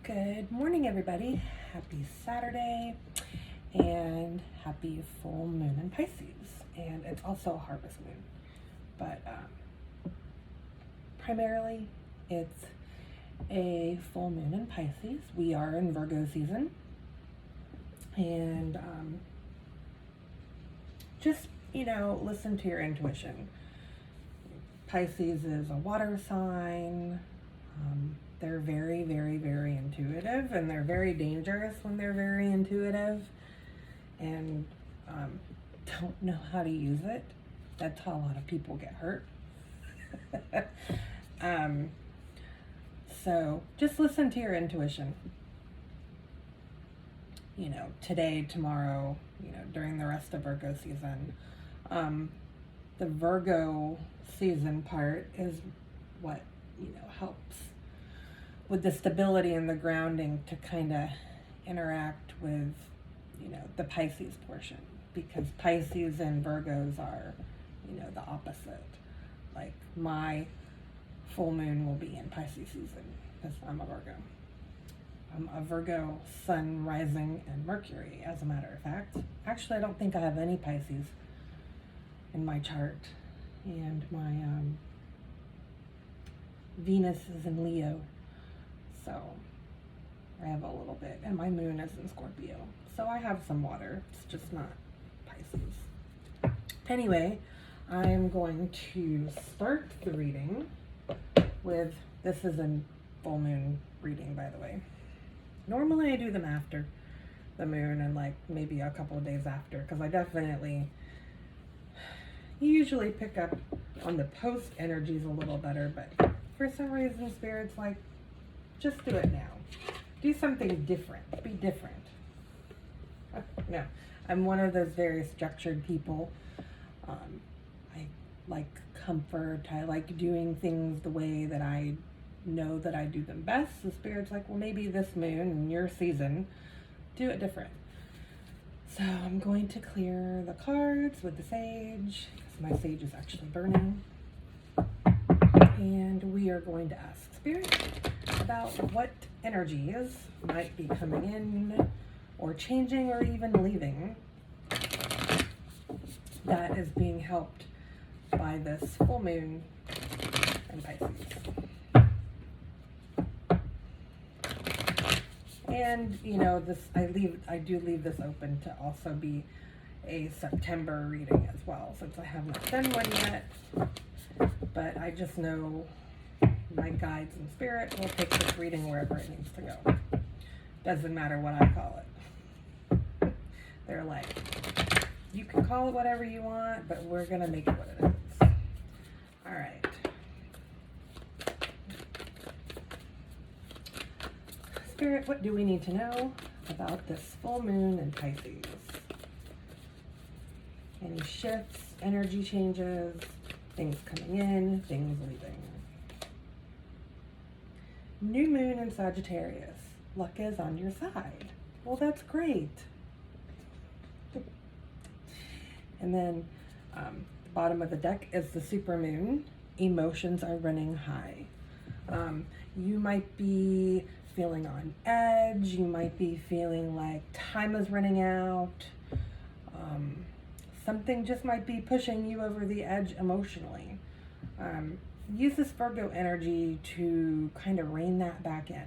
Good morning, everybody. Happy Saturday and happy full moon in Pisces. And it's also a harvest moon, but primarily it's a full moon in Pisces. We are in Virgo season, and just, listen to your intuition. Pisces is a water sign. They're very, very, very intuitive, and they're very dangerous when they're very intuitive and don't know how to use it. That's how a lot of people get hurt. So just listen to your intuition. Today, tomorrow, during the rest of Virgo season. The Virgo season part is what, helps with the stability and the grounding to kind of interact with, the Pisces portion, because Pisces and Virgos are, the opposite. Like my full moon will be in Pisces season because I'm a Virgo. I'm a Virgo sun, rising, and Mercury, as a matter of fact. Actually, I don't think I have any Pisces in my chart, and my Venus is in Leo. So I have a little bit, and my moon is in Scorpio. So I have some water, it's just not Pisces. Anyway, I'm going to start the reading with, this is a full moon reading, by the way. Normally I do them after the moon and like maybe a couple of days after, because I definitely usually pick up on the post energies a little better, but for some reason Spirit's like, just do it now. Do something different. Be different. No, I'm one of those very structured people. I like comfort. I like doing things the way that I know that I do them best. The Spirit's like, well, maybe this moon in your season, do it different. So I'm going to clear the cards with the sage, because my sage is actually burning. And we are going to ask Spirit about what energies might be coming in or changing or even leaving that is being helped by this full moon in Pisces. And I do leave this open to also be a September reading as well, since I have not done one yet. But I just know my guides and Spirit will take this reading wherever it needs to go. Doesn't matter what I call it. They're like, you can call it whatever you want, but we're gonna make it what it is. All right. Spirit, what do we need to know about this full moon in Pisces? Any shifts, energy changes, things coming in, things leaving. New moon in Sagittarius. Luck is on your side. Well, that's great. And then the bottom of the deck is the super moon. Emotions are running high. You might be feeling on edge. You might be feeling like time is running out. Something just might be pushing you over the edge emotionally. Use this Virgo energy to kind of rein that back in.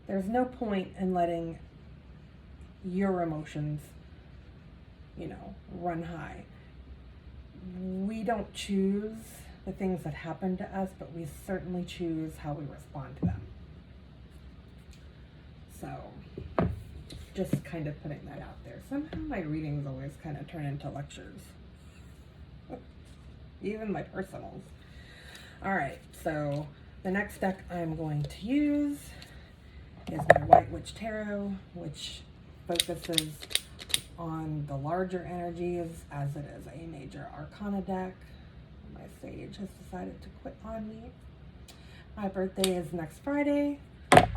There's no point in letting your emotions, run high. We don't choose the things that happen to us, but we certainly choose how we respond to them. So, just kind of putting that out there. Somehow my readings always kind of turn into lectures. Even my personals. All right, so the next deck I'm going to use is my White Witch Tarot, which focuses on the larger energies, as it is a major arcana deck. My sage has decided to quit on me. My birthday is next Friday,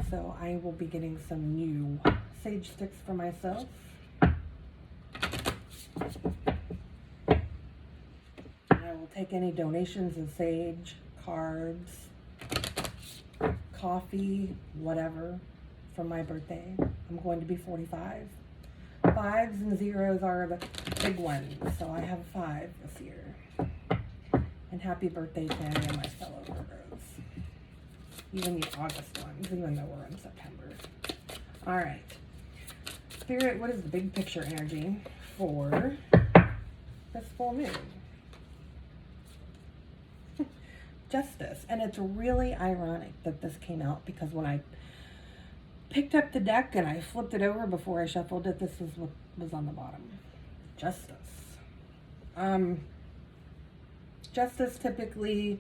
so I will be getting some new sage sticks for myself. I will take any donations of sage, cards, coffee, whatever. for my birthday. I'm going to be 45. 5s and 0s are the big ones, so I have 5 this year. And happy birthday to any of my fellow Virgos. Even the August ones, even though we're in September. All right. Spirit, what is the big picture energy for this full moon? Justice. And it's really ironic that this came out, because when I picked up the deck and I flipped it over before I shuffled it, this is what was on the bottom. Justice. Justice typically,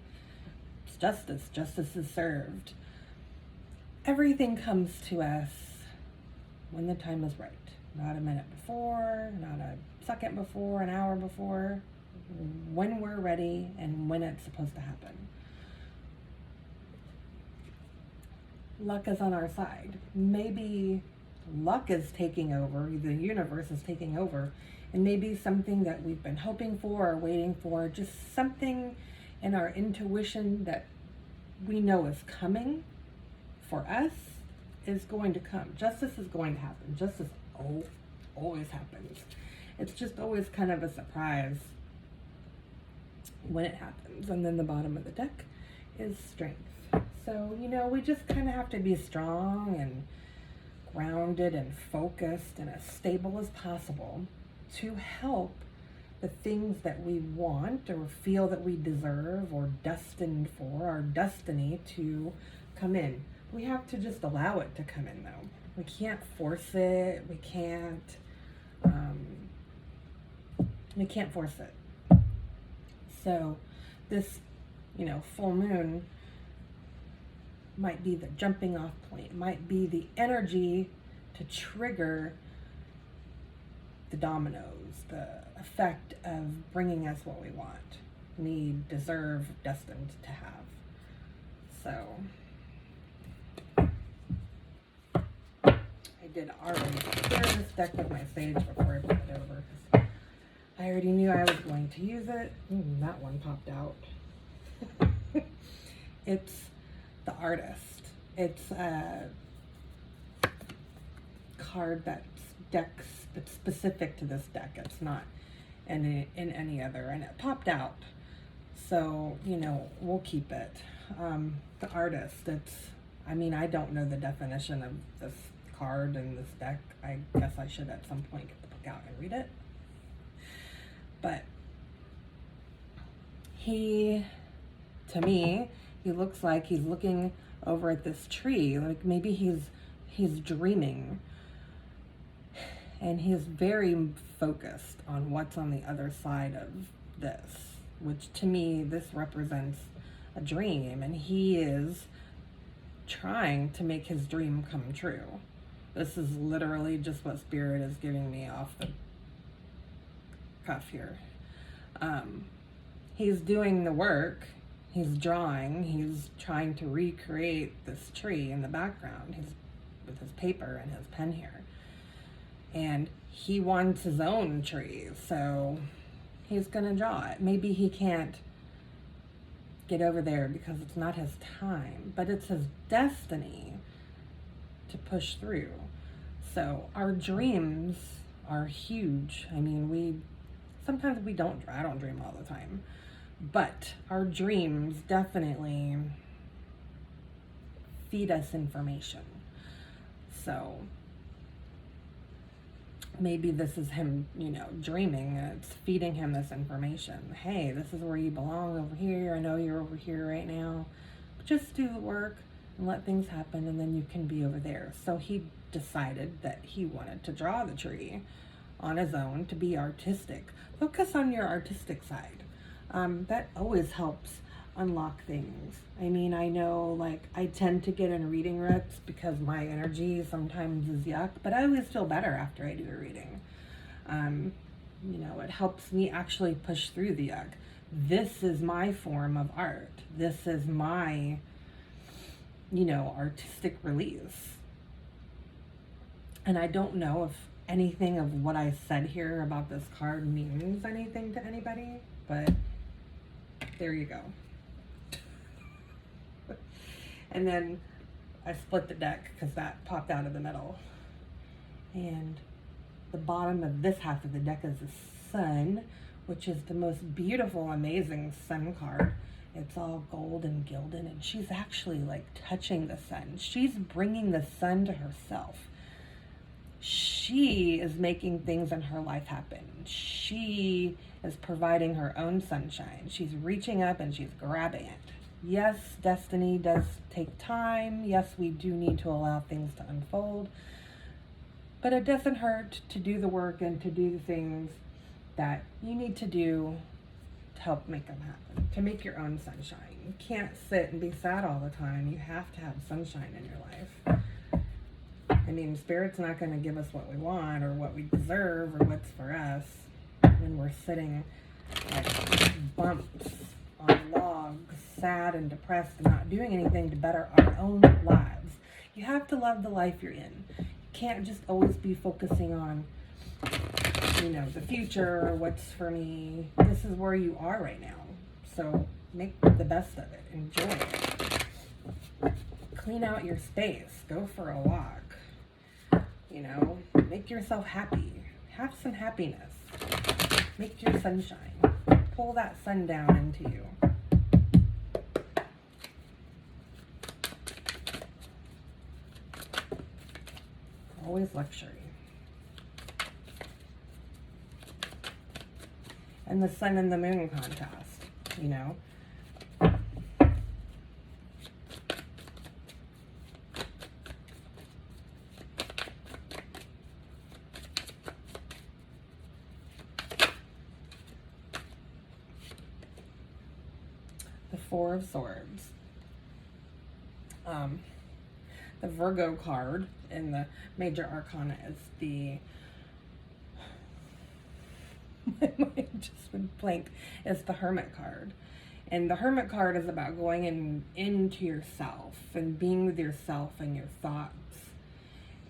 it's justice. Justice is served. Everything comes to us when the time is right. Not a minute before, not a second before, an hour before. When we're ready and when it's supposed to happen. Luck is on our side. Maybe luck is taking over, the universe is taking over, and maybe something that we've been hoping for or waiting for, just something in our intuition that we know is coming for us is going to come. Justice is going to happen. Justice always happens. It's just always kind of a surprise when it happens. And then the bottom of the deck is strength. So, you know, we just kind of have to be strong and grounded and focused and as stable as possible to help the things that we want or feel that we deserve or destined for, our destiny to come in. We have to just allow it to come in, though. We can't force it. We can't force it. So this, you know, full moon might be the jumping off point, might be the energy to trigger the dominoes, the effect of bringing us what we want, need, deserve, destined to have. So I did already clear this deck with my sage before I put it over, because I already knew I was going to use it. That one popped out. It's the Artist. It's a card that's specific to this deck. It's not in any other, and it popped out. So, you know, we'll keep it. The Artist, I mean, I don't know the definition of this card and this deck. I guess I should at some point get the book out and read it. But to me, he looks like he's looking over at this tree, like maybe he's dreaming, and he's very focused on what's on the other side of this, which to me, this represents a dream, and he is trying to make his dream come true. This is literally just what Spirit is giving me off the cuff here. He's doing the work. He's drawing. He's trying to recreate this tree in the background. He's with his paper and his pen here. And he wants his own tree, so he's going to draw it. Maybe he can't get over there because it's not his time, but it's his destiny to push through. So our dreams are huge. I mean, sometimes we don't, I don't dream all the time, but our dreams definitely feed us information. So maybe this is him, you know, dreaming, and it's feeding him this information. Hey, this is where you belong, over here. I know you're over here right now, but just do the work and let things happen, and then you can be over there. So he decided that he wanted to draw the tree on his own, to be artistic. Focus on your artistic side. That always helps unlock things. I mean, I know, like, I tend to get in reading ruts because my energy sometimes is yuck, but I always feel better after I do a reading. You know, it helps me actually push through the yuck. This is my form of art. This is my, you know, artistic release. And I don't know if anything of what I said here about this card means anything to anybody, but there you go. And then I split the deck because that popped out of the middle. And the bottom of this half of the deck is the sun, which is the most beautiful, amazing sun card. It's all gold and gilded, and she's actually like touching the sun. She's bringing the sun to herself. She is making things in her life happen. She is providing her own sunshine. She's reaching up and she's grabbing it. Yes, destiny does take time. Yes, we do need to allow things to unfold. But it doesn't hurt to do the work and to do the things that you need to do to help make them happen, to make your own sunshine. You can't sit and be sad all the time. You have to have sunshine in your life. I mean, Spirit's not going to give us what we want or what we deserve or what's for us when we're sitting like bumps on logs, sad and depressed and not doing anything to better our own lives. You have to love the life you're in. You can't just always be focusing on, the future or what's for me. This is where you are right now. So make the best of it. Enjoy it. Clean out your space. Go for a walk. Make yourself happy. Have some happiness. Make your sunshine. Pull that sun down into you. Always luxury. And the sun and the moon contrast, The Four of Swords. The Virgo card in the major arcana is the my mind just went blank. It's the Hermit card. And the Hermit card is about going into yourself and being with yourself and your thoughts.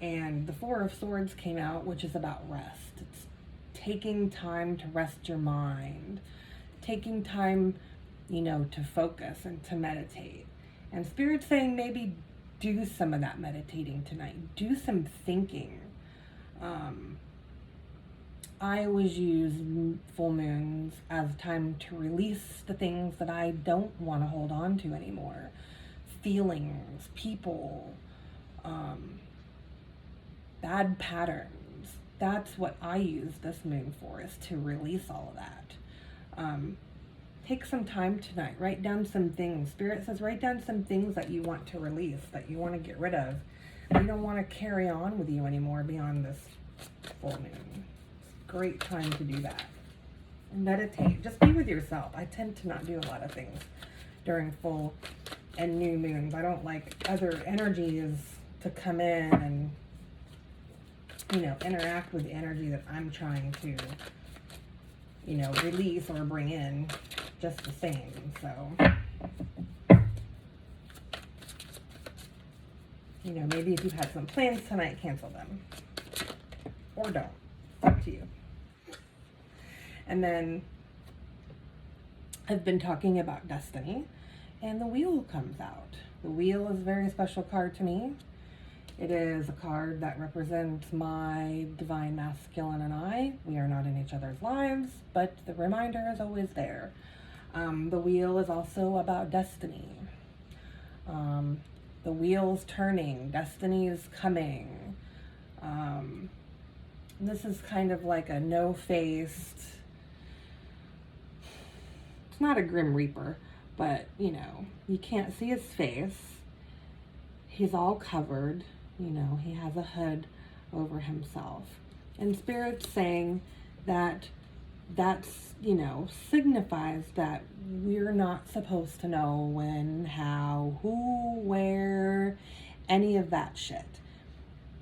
And the Four of Swords came out, which is about rest. It's taking time to rest your mind, taking time, to focus and to meditate. And Spirit's saying maybe do some of that meditating tonight. Do some thinking. I always use full moons as time to release the things that I don't want to hold on to anymore. Feelings, people, bad patterns. That's what I use this moon for, is to release all of that. Take some time tonight. Write down some things. Spirit says write down some things that you want to release, that you want to get rid of. You don't want to carry on with you anymore beyond this full moon. Great time to do that. Meditate. Just be with yourself. I tend to not do a lot of things during full and new moons. I don't like other energies to come in and, interact with the energy that I'm trying to, release or bring in just the same. So, maybe if you had some plans tonight, cancel them. Or don't. Up to you. And then I've been talking about destiny, and the wheel comes out. The wheel is a very special card to me. It is a card that represents my divine masculine and I. We are not in each other's lives, but the reminder is always there. The wheel is also about destiny. The wheel's turning. Destiny is coming. This is kind of like a no-faced, it's not a Grim Reaper, but, you can't see his face. He's all covered, he has a hood over himself. And Spirit's saying that that's, signifies that we're not supposed to know when, how, who, where, any of that shit.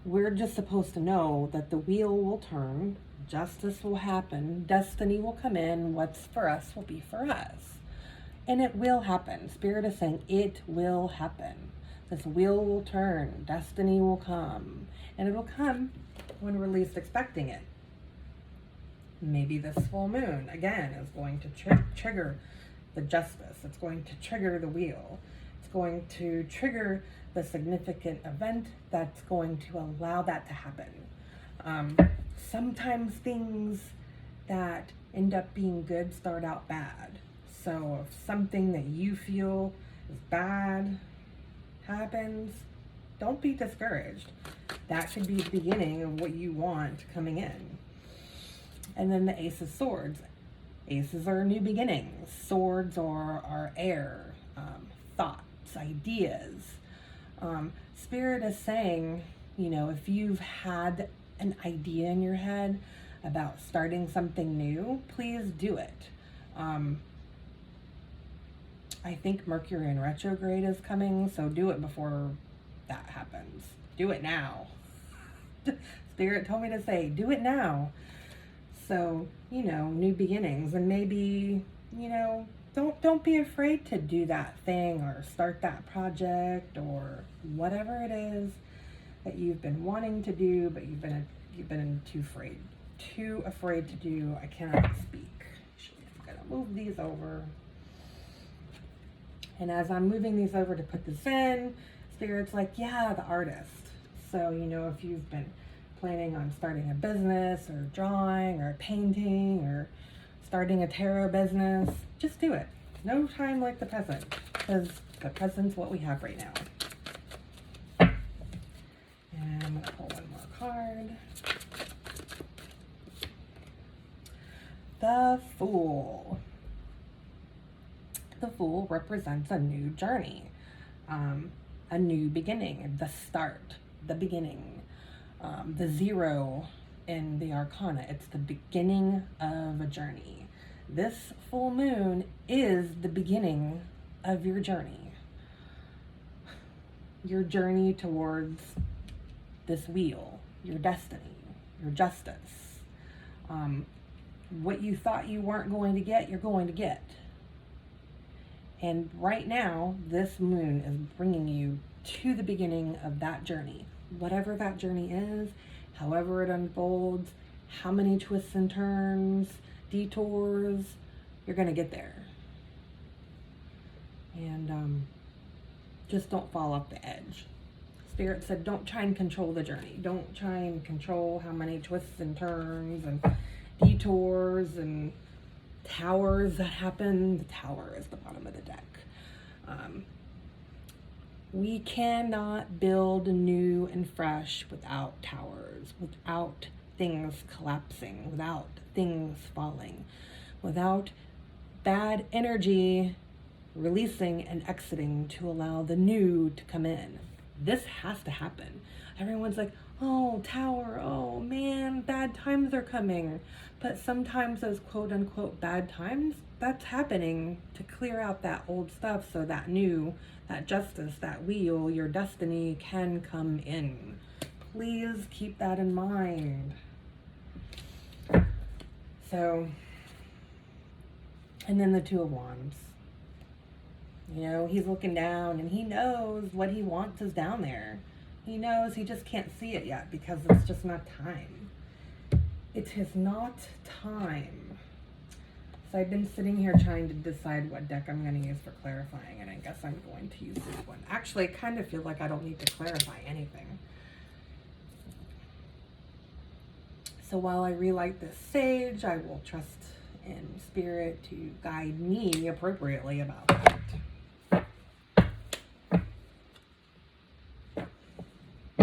We're just supposed to know that the wheel will turn, justice will happen, destiny will come in, what's for us will be for us. And it will happen. Spirit is saying it will happen. This wheel will turn, destiny will come, and it'll come when we're least expecting it. Maybe this full moon, again, is going to trigger the justice. It's going to trigger the wheel. It's going to trigger the significant event that's going to allow that to happen. Sometimes things that end up being good start out bad. So if something that you feel is bad happens, don't be discouraged. That could be the beginning of what you want coming in. And then the Ace of Swords. Aces are new beginnings. Swords are air, thoughts, ideas. Spirit is saying, if you've had an idea in your head about starting something new, please do it. I think Mercury in retrograde is coming, so do it before that happens. Do it now. Spirit told me to say, do it now. So, new beginnings, and maybe, don't be afraid to do that thing or start that project or whatever it is that you've been wanting to do, but you've been too afraid to do. I cannot speak. I'm gonna move these over. And as I'm moving these over to put this in, Spirit's like, yeah, the artist. So, if you've been planning on starting a business or drawing or painting or starting a tarot business, just do it. No time like the present, because the present's what we have right now. And I'm gonna pull one more card. The Fool. The Fool represents a new journey, a new beginning, the start, the beginning, the 0 in the Arcana. It's the beginning of a journey. This full moon is the beginning of your journey towards this wheel, your destiny, your justice. What you thought you weren't going to get, you're going to get. And right now, this moon is bringing you to the beginning of that journey. Whatever that journey is, however it unfolds, how many twists and turns, detours, you're going to get there. And just don't fall off the edge. Spirit said, don't try and control the journey. Don't try and control how many twists and turns and detours and towers that happen. The tower is the bottom of the deck. We cannot build new and fresh without towers, without things collapsing, without things falling, without bad energy releasing and exiting to allow the new to come in. This has to happen. Everyone's like, oh, tower, oh man, bad times are coming. But sometimes those quote unquote bad times, that's happening to clear out that old stuff so that new, that justice, that wheel, your destiny can come in. Please keep that in mind. So, and then the Two of Wands. He's looking down and he knows what he wants is down there. He knows, he just can't see it yet because it's just not time. It is not time. So I've been sitting here trying to decide what deck I'm going to use for clarifying, and I guess I'm going to use this one. Actually, I kind of feel like I don't need to clarify anything. So while I relight this sage, I will trust in Spirit to guide me appropriately about that.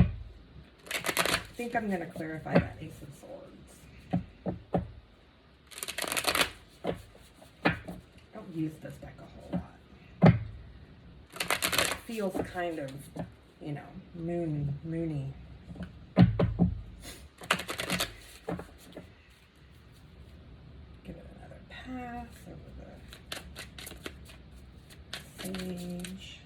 I think I'm going to clarify that Ace of Swords. I don't use this deck a whole lot. It feels kind of, moony. Give it another pass over the sage.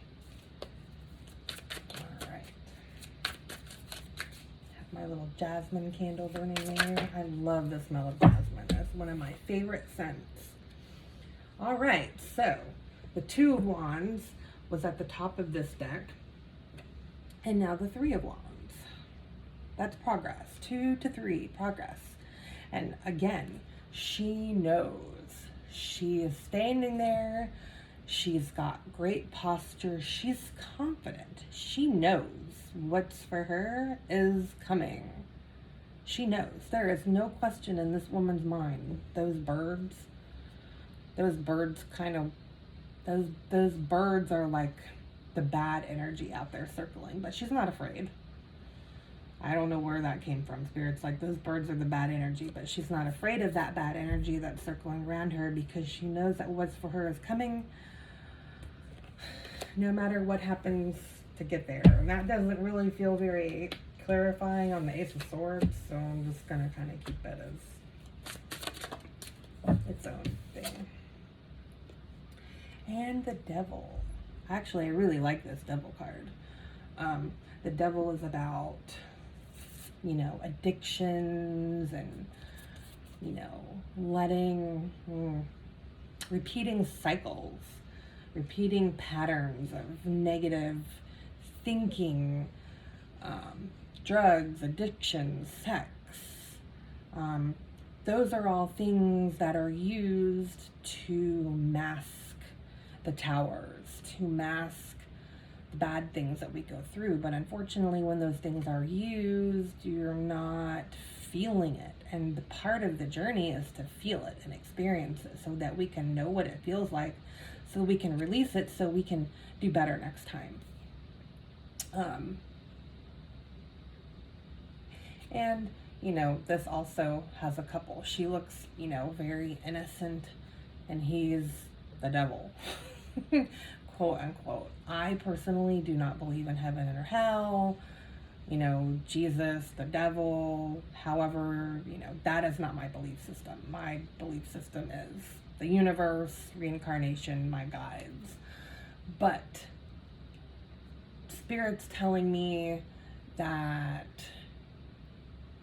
My little jasmine candle burning there. I love the smell of jasmine. That's one of my favorite scents. All right, so the Two of Wands was at the top of this deck, and now the Three of Wands. That's progress. 2 to 3, progress. And again, she knows. She is standing there She's got great posture. She's confident. She knows what's for her is coming. She knows. There is no question in this woman's mind. Those birds kind of, those birds are like the bad energy out there circling, but she's not afraid. I don't know where that came from. Spirit's like, those birds are the bad energy, but she's not afraid of that bad energy that's circling around her, because she knows that what's for her is coming, no matter what happens to get there. And that doesn't really feel very clarifying on the Ace of Swords, so I'm just gonna kind of keep it as its own thing. And the Devil. Actually, I really like this Devil card. The Devil is about, you know, addictions and, you know, repeating cycles, repeating patterns of negative thinking, drugs, addiction, sex. Those are all things that are used to mask the towers, to mask the bad things that we go through. But unfortunately, when those things are used, you're not feeling it. And the part of the journey is to feel it and experience it, so that we can know what it feels like, so we can release it, so we can do better next time. And, you know, this also has a couple. She looks, you know, very innocent, and he's the devil, quote unquote. I personally do not believe in heaven or hell, you know, Jesus, the devil. However, you know, that is not my belief system. My belief system is the universe, reincarnation, my guides. But Spirit's telling me that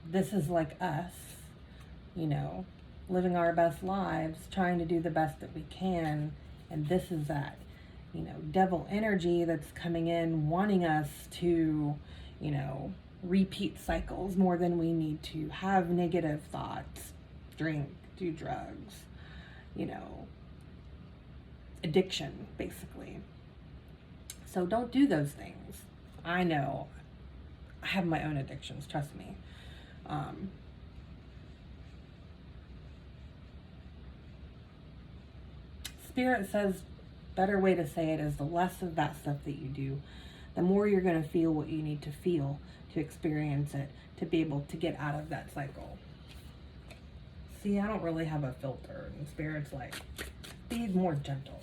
this is like us, you know, living our best lives, trying to do the best that we can. And this is that, you know, devil energy that's coming in, wanting us to, you know, repeat cycles more than we need to, have negative thoughts, drink, do drugs, you know, addiction, basically. So don't do those things. I know. I have my own addictions, trust me. Spirit says, better way to say it is, the less of that stuff that you do, the more you're going to feel what you need to feel to experience it, to be able to get out of that cycle. See, I don't really have a filter, and Spirit's like, be more gentle.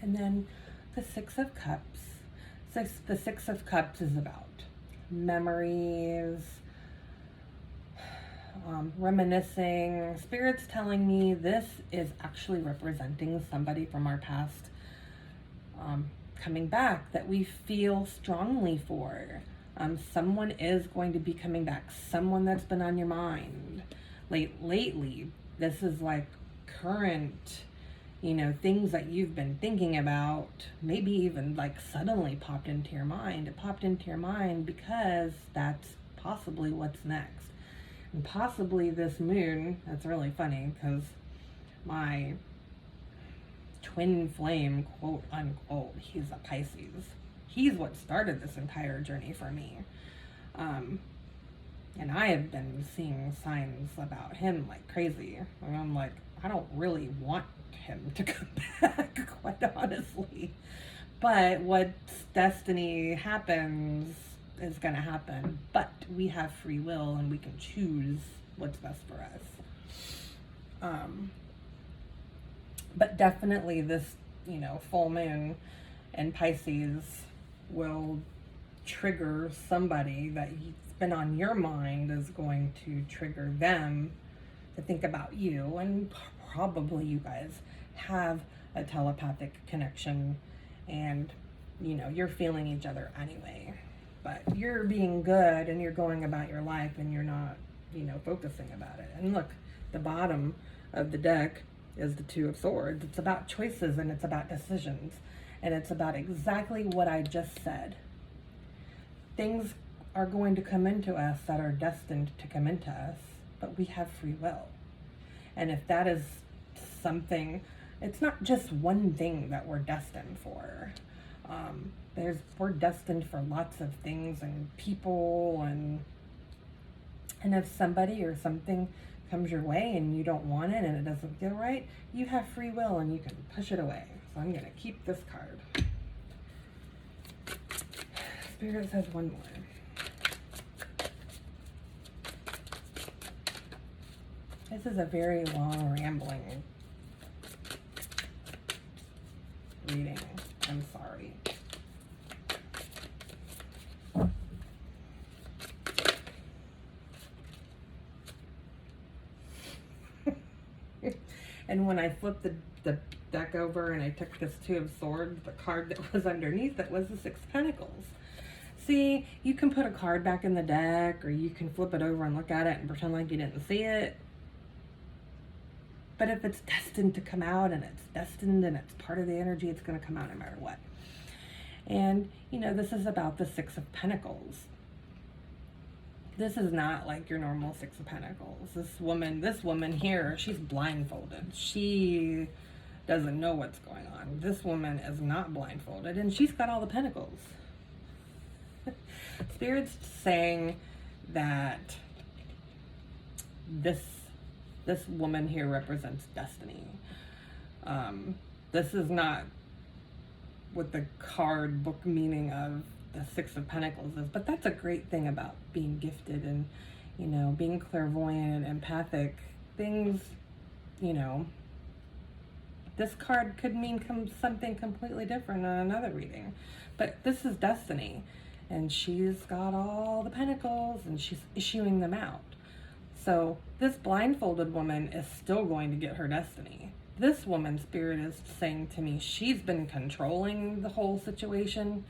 And then the Six of Cups. The Six of Cups is about memories, reminiscing. Spirit's telling me this is actually representing somebody from our past coming back that we feel strongly for. Someone is going to be coming back. Someone that's been on your mind lately. This is like current, you know, things that you've been thinking about, maybe even like suddenly popped into your mind. It popped into your mind because that's possibly what's next. And possibly this moon, that's really funny because my twin flame, quote unquote, he's a Pisces. He's what started this entire journey for me. And I have been seeing signs about him like crazy. And I'm like, I don't really want him to come back, quite honestly. But what's destiny happens is going to happen. But we have free will and we can choose what's best for us. But definitely this, you know, full moon in Pisces will trigger somebody that's been on your mind, is going to trigger them to think about you. And probably you guys have a telepathic connection and, you know, you're feeling each other anyway. But you're being good and you're going about your life and you're not, you know, focusing about it. And look, the bottom of the deck is the Two of Swords. It's about choices and it's about decisions. And it's about exactly what I just said. Things are going to come into us that are destined to come into us. but we have free will. And if that is something, it's not just one thing that we're destined for. We're destined for lots of things and people, and if somebody or something comes your way and you don't want it and it doesn't feel right, you have free will and you can push it away. So I'm going to keep this card. Spirit says one more. This is a very long, rambling reading. I'm sorry. And when I flipped the deck over and I took this Two of Swords, the card that was underneath it was the Six of Pentacles. See, you can put a card back in the deck, or you can flip it over and look at it and pretend like you didn't see it. But if it's destined to come out, and it's destined and it's part of the energy, it's going to come out no matter what. And, you know, this is about the Six of Pentacles. This is not like your normal Six of Pentacles. This woman here, she's blindfolded. She doesn't know what's going on. This woman is not blindfolded, and she's got all the pentacles. Spirit's saying that this woman here represents destiny. This is not what the card book meaning of the Six of Pentacles is, but that's a great thing about being gifted and, you know, being clairvoyant and empathic. Things, you know, this card could mean something completely different on another reading, but this is destiny, and she's got all the pentacles and she's issuing them out. So this blindfolded woman is still going to get her destiny. This woman, Spirit is saying to me, she's been controlling the whole situation,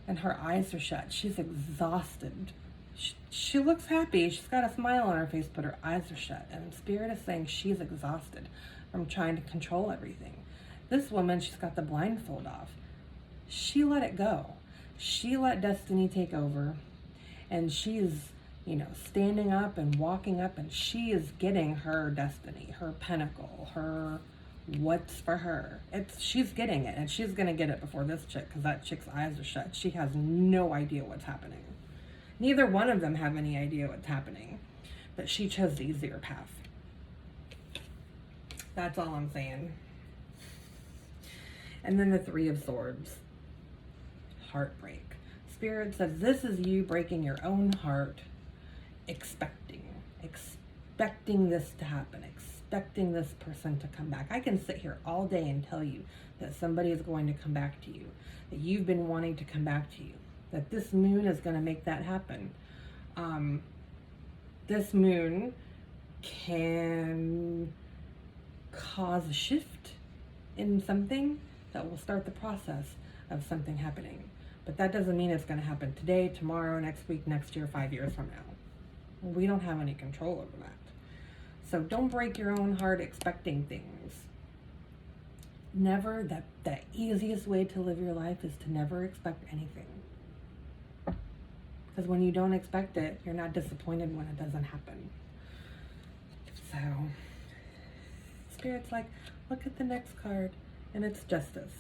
and her eyes are shut. She's exhausted. She looks happy. She's got a smile on her face, but her eyes are shut. And Spirit is saying she's exhausted from trying to control everything. This woman, she's got the blindfold off. She let it go. She let destiny take over. And she's, you know, standing up and walking up, and she is getting her destiny, her pinnacle, her what's for her. She's getting it, and she's gonna get it before this chick, because that chick's eyes are shut. She has no idea what's happening. Neither one of them have any idea what's happening, but she chose the easier path. That's all I'm saying. And then the Three of Swords. Heartbreak. Spirit says this is you breaking your own heart, expecting this to happen, expecting this person to come back. I can sit here all day and tell you that somebody is going to come back to you, that you've been wanting to come back to you, that this moon is going to make that happen. This moon can cause a shift in something that will start the process of something happening. But that doesn't mean it's going to happen today, tomorrow, next week, next year, 5 years from now. We don't have any control over that. So don't break your own heart expecting things. Never, the easiest way to live your life is to never expect anything. Because when you don't expect it, you're not disappointed when it doesn't happen. So, Spirit's like, look at the next card, and it's justice.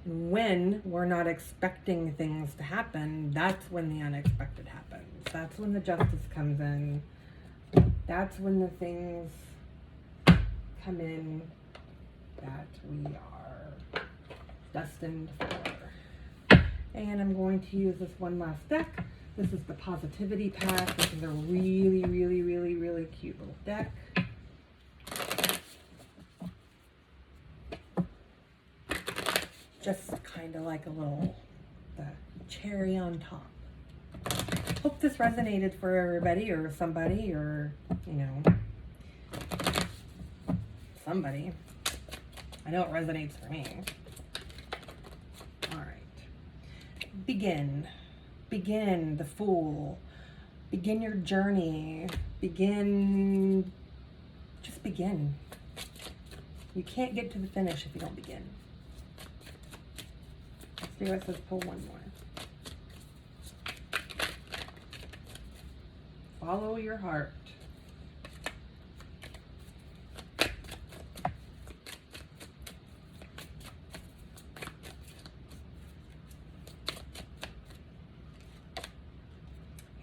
And when we're not expecting things to happen, that's when the unexpected happens. That's when the justice comes in. That's when the things come in that we are destined for. And I'm going to use this one last deck. This is the Positivity Pack. This is a really, really, really, really cute little deck. Just kind of like a little the cherry on top. Hope this resonated for everybody, or somebody, or, you know, somebody. I know it resonates for me. All right. Begin. Begin, the Fool. Begin your journey. Begin. Just begin. You can't get to the finish if you don't begin. Spirit says pull one more. Follow your heart.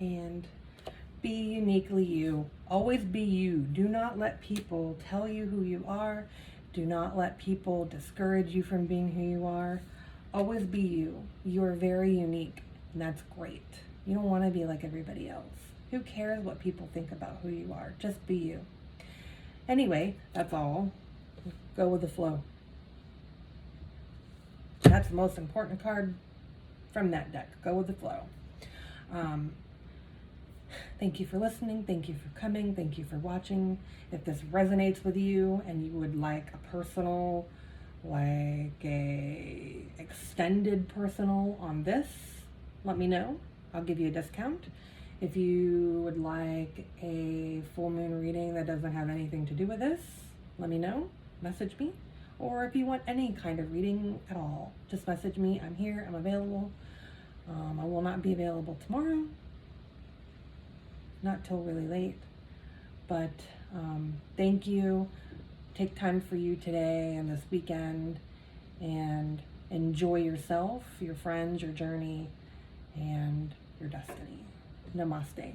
And be uniquely you. Always be you. Do not let people tell you who you are. Do not let people discourage you from being who you are. Always be you. You are very unique, and that's great. You don't want to be like everybody else. Who cares what people think about who you are? Just be you. Anyway, that's all. Go with the flow. That's the most important card from that deck. Go with the flow. Thank you for listening. Thank you for coming. Thank you for watching. If this resonates with you and you would like a personal, like a extended personal on this, let me know. I'll give you a discount. If you would like a full moon reading that doesn't have anything to do with this, let me know. Message me. Or if you want any kind of reading at all, just message me. I'm here. I'm available. I will not be available tomorrow. Not till really late. But thank you. Take time for you today and this weekend. And enjoy yourself, your friends, your journey, and your destiny. Namaste.